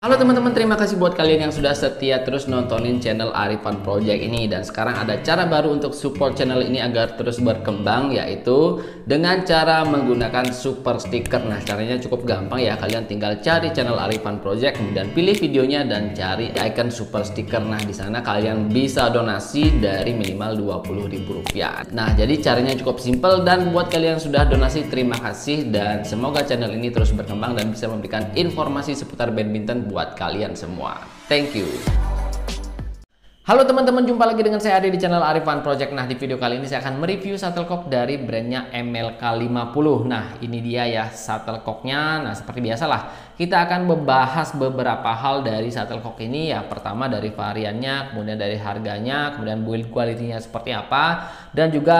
Halo teman-teman, terima kasih buat kalian yang sudah setia terus nontonin channel Arifan Project ini. Dan sekarang ada cara baru untuk support channel ini agar terus berkembang, yaitu dengan cara menggunakan super sticker. Nah, caranya cukup gampang ya. Kalian tinggal cari channel Arifan Project, kemudian pilih videonya dan cari icon super sticker. Nah, di sana kalian bisa donasi dari minimal Rp20.000. Nah, jadi caranya cukup simple, dan buat kalian yang sudah donasi, terima kasih, dan semoga channel ini terus berkembang dan bisa memberikan informasi seputar badminton buat kalian semua. Thank you. Halo teman-teman, jumpa lagi dengan saya Ade di channel Arifan Project. Nah, di video kali ini saya akan mereview shuttlecock dari brandnya MLK50. Nah, ini dia ya shuttlecocknya. Nah, seperti biasalah, kita akan membahas beberapa hal dari shuttlecock ini ya. Pertama dari variannya, kemudian dari harganya, kemudian build quality-nya seperti apa, dan juga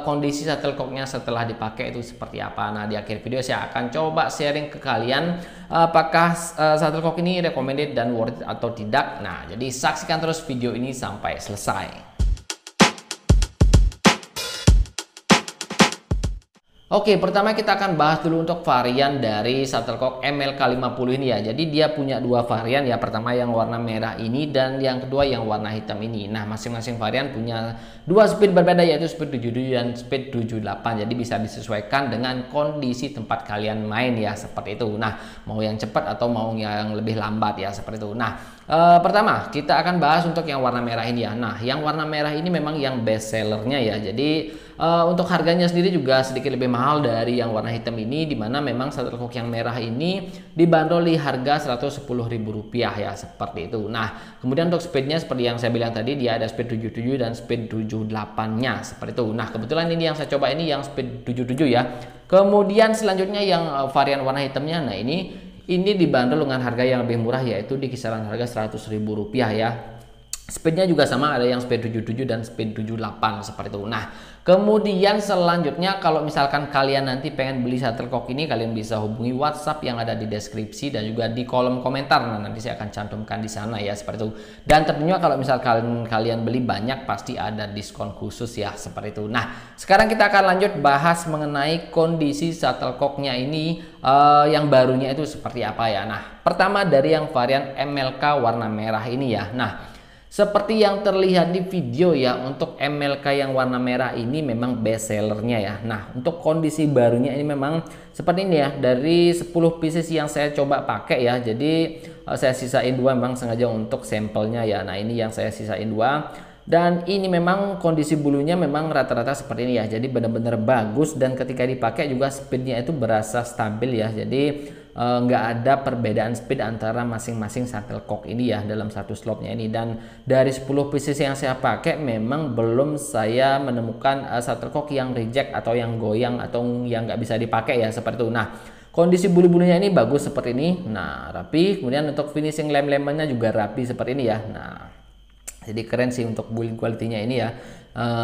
kondisi shuttlecocknya setelah dipakai itu seperti apa. Nah, di akhir video saya akan coba sharing ke kalian apakah shuttlecock ini recommended dan worth it atau tidak. Nah, jadi saksikan terus video ini sampai selesai. Oke, pertama kita akan bahas dulu untuk varian dari shuttlecock MLK50 ini ya. Jadi dia punya dua varian ya. Pertama yang warna merah ini, dan yang kedua yang warna hitam ini. Nah, masing-masing varian punya dua speed berbeda, yaitu speed 77 dan speed 78. Jadi bisa disesuaikan dengan kondisi tempat kalian main ya, seperti itu. Nah, mau yang cepat atau mau yang lebih lambat ya, seperti itu. Nah, pertama kita akan bahas untuk yang warna merah ini ya. Nah, yang warna merah ini memang yang best sellernya ya. Jadi untuk harganya sendiri juga sedikit lebih mahal dari yang warna hitam ini, dimana memang shuttlecock yang merah ini dibanderol di harga Rp110.000 ya, seperti itu. Nah, kemudian untuk speednya seperti yang saya bilang tadi, dia ada speed 77 dan speed 78-nya seperti itu. Nah, kebetulan ini yang saya coba ini yang speed 77 ya. Kemudian selanjutnya yang varian warna hitamnya, nah ini dibanderol dengan harga yang lebih murah, yaitu di kisaran harga Rp100.000 ya. Speednya juga sama, ada yang speed 77 dan speed 78 seperti itu. Nah, kemudian selanjutnya kalau misalkan kalian nanti pengen beli shuttlecock ini, kalian bisa hubungi WhatsApp yang ada di deskripsi dan juga di kolom komentar. Nah, nanti saya akan cantumkan di sana ya, seperti itu. Dan tentunya kalau misalkan kalian beli banyak, pasti ada diskon khusus ya, seperti itu. Nah, sekarang kita akan lanjut bahas mengenai kondisi shuttlecocknya ini yang barunya itu seperti apa ya. Nah, pertama dari yang varian MLK warna merah ini ya. Nah, seperti yang terlihat di video ya, untuk MLK yang warna merah ini memang best sellernya ya. Nah, untuk kondisi barunya ini memang seperti ini ya. Dari 10 pieces yang saya coba pakai ya, jadi saya sisain 2 memang sengaja untuk sampelnya ya. Nah, ini yang saya sisain 2. Dan ini memang kondisi bulunya memang rata-rata seperti ini ya. Jadi benar-benar bagus, dan ketika dipakai juga speednya itu berasa stabil ya. Jadi nggak ada perbedaan speed antara masing-masing shuttlecock ini ya dalam satu slopnya ini. Dan dari 10 pieces yang saya pakai memang belum saya menemukan shuttlecock yang reject atau yang goyang atau yang nggak bisa dipakai ya, seperti itu. Nah, kondisi bulu-bulunya ini bagus seperti ini. Nah, rapi. Kemudian untuk finishing lem-lemannya juga rapi seperti ini ya. Nah, jadi keren sih untuk build quality-nya ini ya.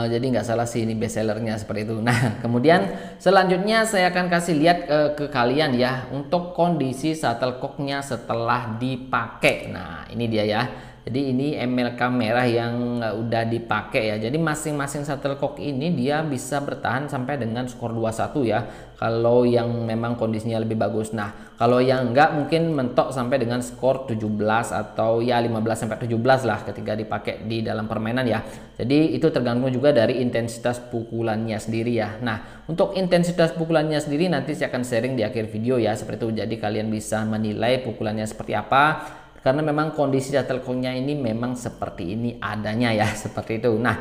Jadi nggak salah sih, ini best sellernya seperti itu. Nah, kemudian selanjutnya saya akan kasih lihat ke kalian ya untuk kondisi shuttlecocknya setelah dipakai. Nah, ini dia ya. Jadi ini MLK merah yang udah dipakai ya. Jadi masing-masing shuttlecock ini dia bisa bertahan sampai dengan skor 21 ya, kalau yang memang kondisinya lebih bagus. Nah, kalau yang enggak mungkin mentok sampai dengan skor 17 atau ya 15 sampai 17 lah ketika dipakai di dalam permainan ya. Jadi itu tergantung juga dari intensitas pukulannya sendiri ya. Nah, untuk intensitas pukulannya sendiri nanti saya akan sharing di akhir video ya, seperti itu. Jadi kalian bisa menilai pukulannya seperti apa, karena memang kondisi shuttlecocknya ini memang seperti ini adanya ya, seperti itu. Nah,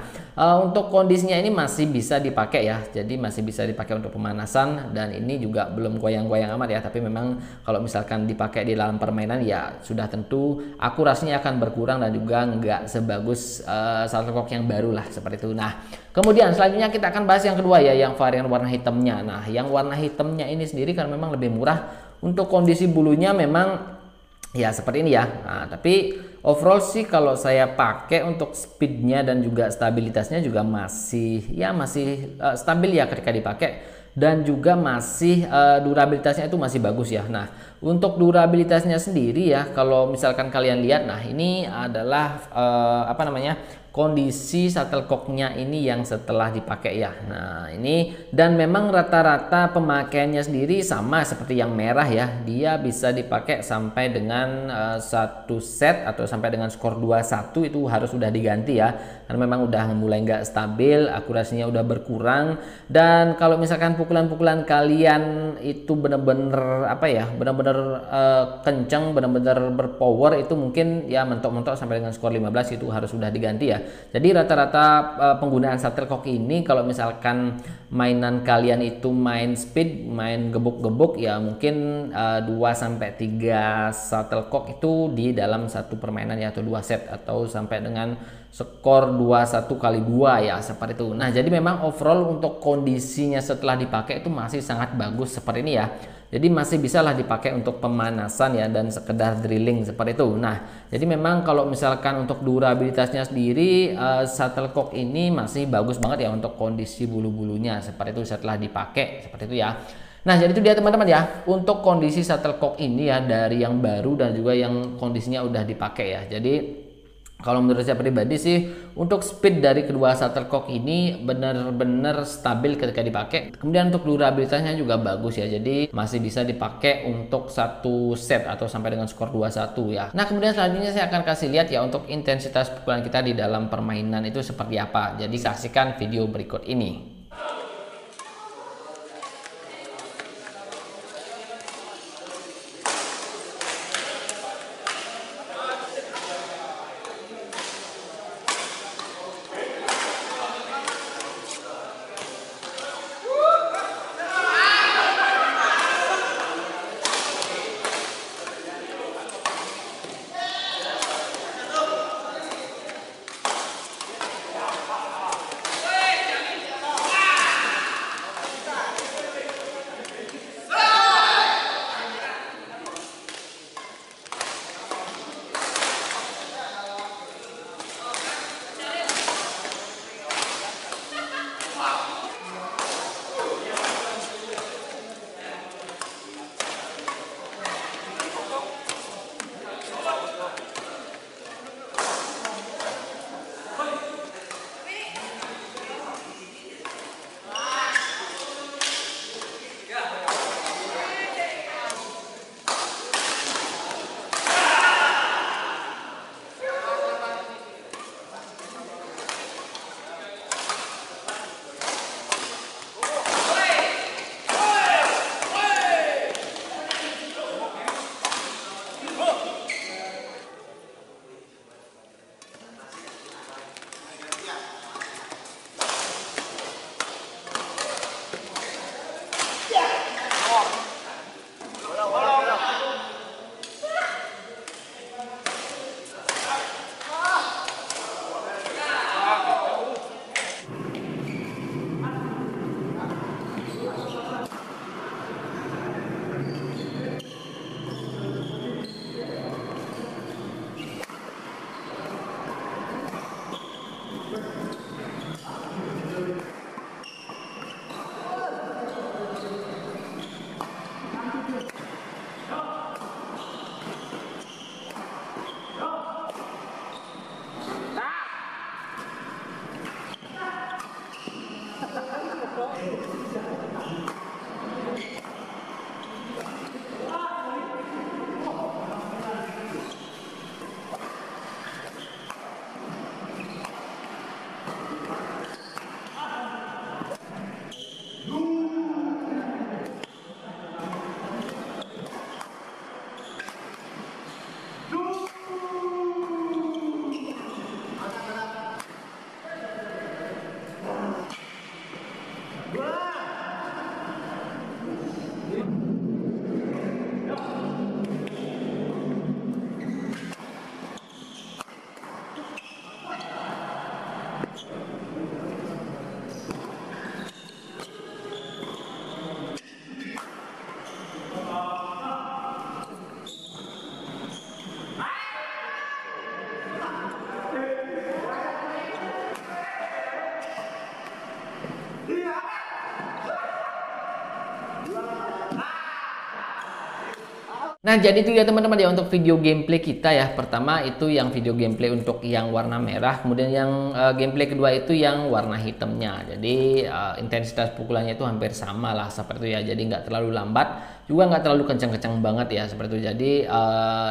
untuk kondisinya ini masih bisa dipakai ya, jadi masih bisa dipakai untuk pemanasan, dan ini juga belum goyang-goyang amat ya. Tapi memang kalau misalkan dipakai di dalam permainan ya sudah tentu akurasinya akan berkurang dan juga nggak sebagus shuttlecock yang baru lah, seperti itu. Nah, kemudian selanjutnya kita akan bahas yang kedua ya, yang varian warna hitamnya. Nah, yang warna hitamnya ini sendiri kan memang lebih murah. Untuk kondisi bulunya memang ya seperti ini ya. Nah, tapi overall sih kalau saya pakai untuk speednya dan juga stabilitasnya juga masih stabil ya ketika dipakai, dan juga masih durabilitasnya itu masih bagus ya. Nah, Untuk durabilitasnya sendiri ya, kalau misalkan kalian lihat, nah ini adalah apa namanya, kondisi shuttlecocknya ini yang setelah dipakai ya. Nah ini, dan memang rata-rata pemakaiannya sendiri sama seperti yang merah ya, dia bisa dipakai sampai dengan satu set atau sampai dengan skor 2-1 itu harus sudah diganti ya, karena memang udah mulai nggak stabil, akurasinya udah berkurang. Dan kalau misalkan pukulan-pukulan kalian itu bener-bener apa ya, bener-bener kenceng, bener-bener berpower, itu mungkin ya mentok-mentok sampai dengan skor 15 itu harus sudah diganti ya. Jadi rata-rata penggunaan shuttlecock ini, kalau misalkan mainan kalian itu main speed, main gebuk-gebuk ya, mungkin 2-3 shuttlecock itu di dalam satu permainan ya, atau 2 set, atau sampai dengan skor 21 kali 2 ya, seperti itu. Nah jadi memang overall untuk kondisinya setelah dipakai itu masih sangat bagus seperti ini ya. Jadi masih bisa lah dipakai untuk pemanasan ya, dan sekedar drilling seperti itu. Nah jadi memang kalau misalkan untuk durabilitasnya sendiri, shuttlecock ini masih bagus banget ya untuk kondisi bulu-bulunya seperti itu setelah dipakai seperti itu ya. Nah jadi itu dia teman-teman ya, untuk kondisi shuttlecock ini ya, dari yang baru dan juga yang kondisinya udah dipakai ya. Jadi kalau menurut saya pribadi sih, untuk speed dari kedua shuttlecock ini benar-benar stabil ketika dipakai. Kemudian untuk durabilitasnya juga bagus ya, jadi masih bisa dipakai untuk satu set atau sampai dengan skor 2-1 ya. Nah kemudian selanjutnya saya akan kasih lihat ya untuk intensitas pukulan kita di dalam permainan itu seperti apa. Jadi saksikan video berikut ini. Nah, jadi itu ya teman-teman ya untuk video gameplay kita ya. Pertama itu yang video gameplay untuk yang warna merah, kemudian yang gameplay kedua itu yang warna hitamnya. Jadi intensitas pukulannya itu hampir sama lah seperti itu ya. Jadi nggak terlalu lambat, juga nggak terlalu kencang-kencang banget ya seperti itu. Jadi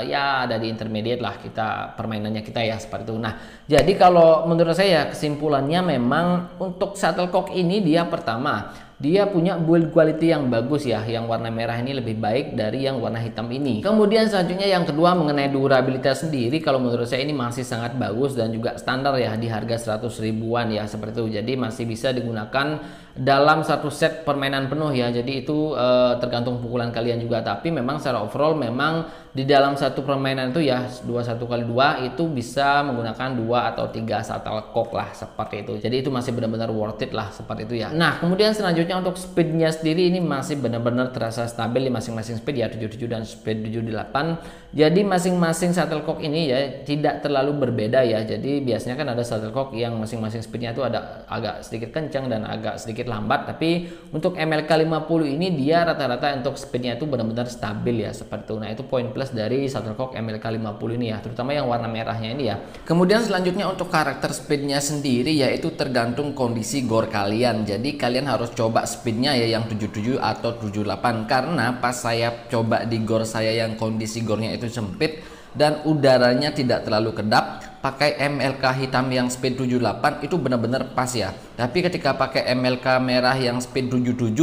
ya ada di intermediate lah kita permainannya kita ya seperti itu. Nah, jadi kalau menurut saya kesimpulannya memang untuk shuttlecock ini dia pertama dia punya build quality yang bagus ya, yang warna merah ini lebih baik dari yang warna hitam ini. Kemudian selanjutnya yang kedua mengenai durabilitas sendiri, kalau menurut saya ini masih sangat bagus dan juga standar ya di harga 100 ribuan ya seperti itu. Jadi masih bisa digunakan dalam satu set permainan penuh ya. Jadi itu tergantung pukulan kalian juga, tapi memang secara overall memang di dalam satu permainan itu ya 21x2 itu bisa menggunakan 2 atau 3 shuttlecock lah seperti itu. Jadi itu masih benar-benar worth it lah seperti itu ya. Nah, kemudian selanjutnya untuk speednya sendiri ini masih benar-benar terasa stabil di masing-masing speed ya, 77 dan speed 78. Jadi masing-masing shuttlecock ini ya tidak terlalu berbeda ya. Jadi biasanya kan ada shuttlecock yang masing-masing speednya itu ada agak sedikit kencang dan agak sedikit lambat, tapi untuk MLK 50 ini dia rata-rata untuk speednya itu benar-benar stabil ya seperti itu. Nah, itu poin plus dari shuttlecock MLK 50 ini ya, terutama yang warna merahnya ini ya. Kemudian selanjutnya untuk karakter speednya sendiri yaitu tergantung kondisi gore kalian. Jadi kalian harus coba speednya ya yang 77 atau 78, karena pas saya coba di gore saya yang kondisi gorenya itu sempit dan udaranya tidak terlalu kedap, pakai MLK hitam yang speed 78 itu benar-benar pas ya. Tapi ketika pakai MLK merah yang speed 77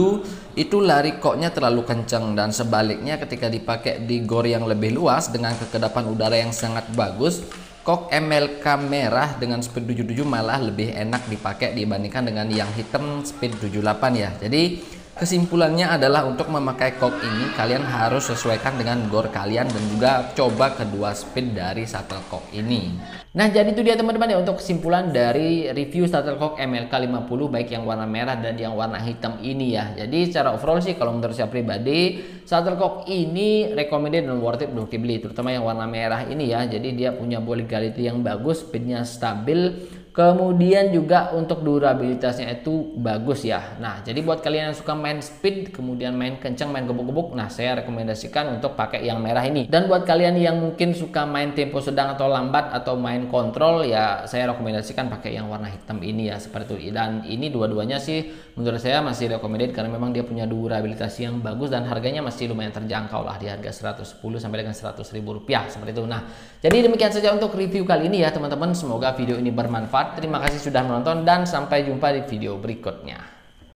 itu lari koknya terlalu kencang, dan sebaliknya ketika dipakai di gore yang lebih luas dengan kekedapan udara yang sangat bagus, kok MLK merah dengan speed 77 malah lebih enak dipakai dibandingkan dengan yang hitam speed 78 ya. Jadi kesimpulannya adalah untuk memakai kok ini kalian harus sesuaikan dengan gore kalian dan juga coba kedua speed dari shuttlecock ini. Nah, jadi itu dia teman-teman ya untuk kesimpulan dari review shuttlecock MLK 50 baik yang warna merah dan yang warna hitam ini ya. Jadi secara overall sih kalau menurut saya pribadi shuttlecock ini recommended dan worth it untuk dibeli, terutama yang warna merah ini ya. Jadi dia punya build quality yang bagus, speednya stabil, kemudian juga untuk durabilitasnya itu bagus ya. Nah, jadi buat kalian yang suka main speed, kemudian main kencang, main gebuk-gebuk, nah saya rekomendasikan untuk pakai yang merah ini. Dan buat kalian yang mungkin suka main tempo sedang atau lambat atau main kontrol, ya saya rekomendasikan pakai yang warna hitam ini ya, seperti itu. Dan ini dua-duanya sih menurut saya masih recommended karena memang dia punya durabilitas yang bagus dan harganya masih lumayan terjangkau lah di harga 110 sampai dengan 100 ribu rupiah seperti itu. Nah, jadi demikian saja untuk review kali ini ya teman-teman. Semoga video ini bermanfaat. Terima kasih sudah menonton dan sampai jumpa di video berikutnya.